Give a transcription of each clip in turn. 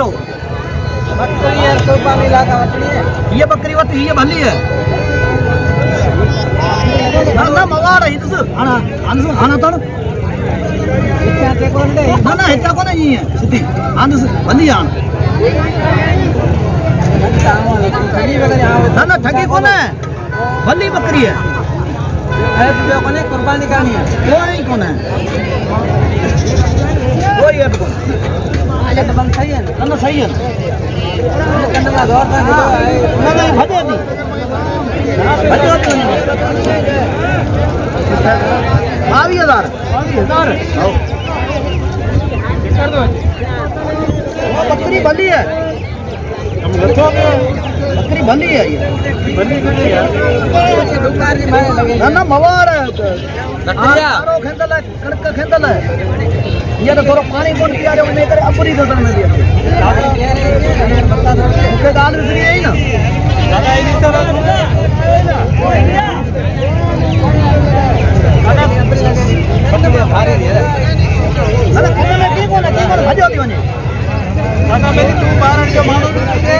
वठो बकरी यार कुर्बानी लागा वठनी है ये बकरी वठ ये भली है ना ना मवार है इस आना आना तो इच्छा ते कोन दे ना ना हिता कोन ही है सीधी आंद भली आन ना ना ठगी कोन है भली बकरी है जो कोने कुर्बानी करनी है कोई कोन है कोई है कोन ये तो बंद सही है ना सही है कंडला दौर था ना ना भजे दी भजे होती 22,000 कर दो बकरी भली है बकरी भली है ये दुकान की मारे लगे ना ना मवार है लकड़िया सारो खेंदल है कणक खेंदल है ये तो थोड़ा पानी कोन पिया जो ने करे अपरी दसन में दिया ओके दाल विसरी है ना दादा ये सब दादा भारी दे ना ना कोन में की कोन भजो दी वने दादा मेरी तू बारण जो मानो के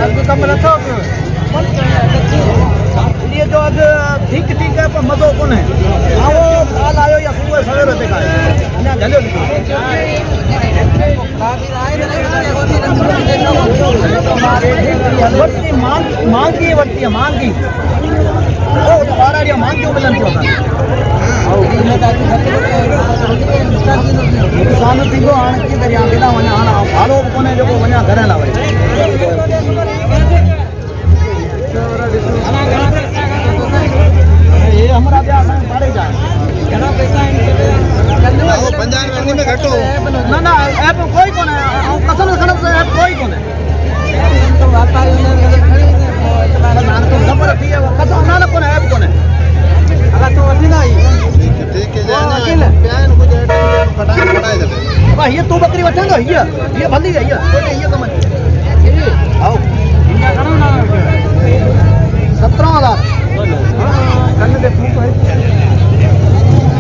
अब कम रखो ये जो अग ठीक ठीक है पर मजो कोन है आओ काल आयो या सुबह सवेरे ते खाए ना जल्दी वट्टी मांगी वट्टी मांगी ओ तो बाराड़िया मांगी मिलन तो सानो तिंगो आन की दरिया बिना वना आना भालो कोने जो वना घर ला भाई ये हमरा ब्याह में पाड़े जाए घणा पैसा वो 50 में घटो ना ना ऐप कोई कोने कसम खणप से ऐप कोई कोने तो व्यापारी ने खरीदने नाम तो खबर थी है कसम ना कोने ऐप कोने अगर तो वठी ना ठीक है जाना प्यान को जेड कटाई दे भाई ये तू बकरी वठेंगा ये भली है ये कम आओ इनका घणो ना 17,000 कन्न दे फूक है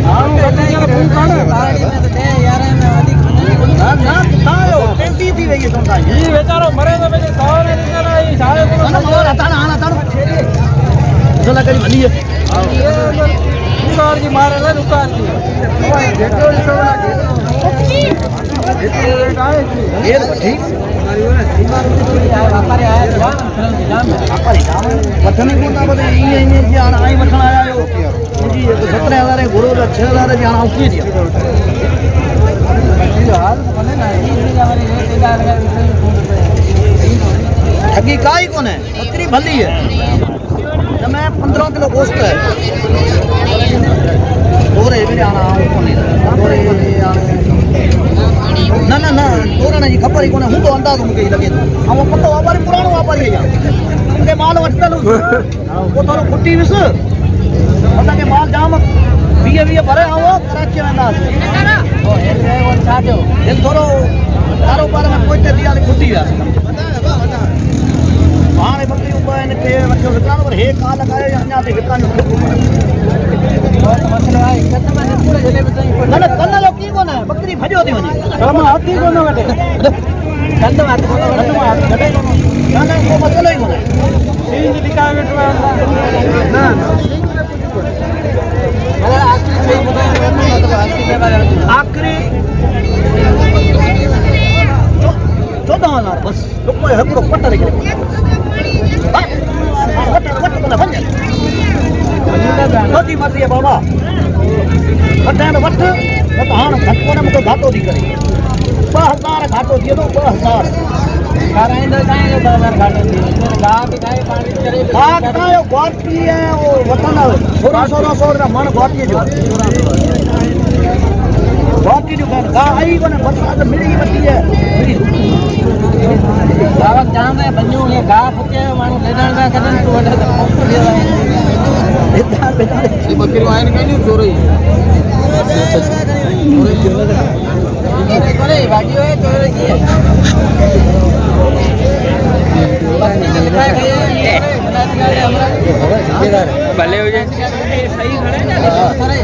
हां कन्न के फूक कान बाड़ी में तो दे यार में अधिक ना ना तायो 30 थी वही तो ये बेचारो मरे तो मेरे 100 ने निकल आई सारे को ना और हटाना आना तारो चला करी भली है ये दुकान की मारे ले दुकान की ओए देखो इसो ना ये ठीक व्यापारी आया व्यापारी जाम वठने को ना बदे ये जी आना आई वठन आया हो जी 17,000 गुरो 6,000 जी आना उठी दिया हाल बने ना ये हमारी रेट लगा ठगी काई कोन है बकरी भली है मैं 15 किलो गोश्त है तोरे भी आना कोनी तोरे ना ना ना तोरे ना जी खबर ही कोने हूं तो अंदाज मुके लगे हम पतो व्यापारी पुरानो व्यापारी है उनके माल वठतल वो थोरो खुटी विस पता के माल जाम 20 भरे आओ कराची में अंदाज ओ हे वो छाजो दिल थोरो कारोबार में कोई ते दिया खुटी है हां बकरी ऊपर इनके वठो दुकान पर हे का लगाए अन्या ते दुकान बहुत मसला है कितना में पूरे जिले में सही ना कन्ना लो की कोन है बकरी भजो दी वनी हम हाथी कोन गटे कंद मार कोन गटे ना ना वो मसलो ही कोन है तीन दिखावे बेटवा ना अगर आखिरी सही बताए मतलब 80 के बारे में आखिरी 14,000 बस कोई हकड़ो पट्टा दे वट कोन भंजल नदी मर्जी है बाबा वठण वठ तो हां घट कोने मुको घाटो दी करे 2000 घाटो दियो तो 2000 कराइंदा काहे 2000 घाटो दी गा भी काहे पानी करे घाटा यो ग्वाटी है वो वतन 1600 का मन ग्वाटी जो ग्वाटी जो गा आई कोने बरसात मिली वटी है आवक जाम है बन्यो ये गा फुके मानु लेदान का कदन तो वडे तो ये बकरी आइन के नहीं सो रही कोरे बाडियो है तो की है बकरी के लिखाए गए भले हो जाए सही खड़े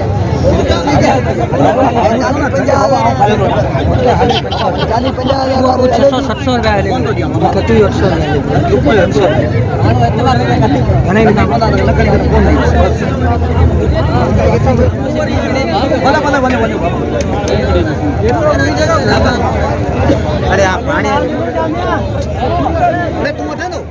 अरे आप पानी तू मत दो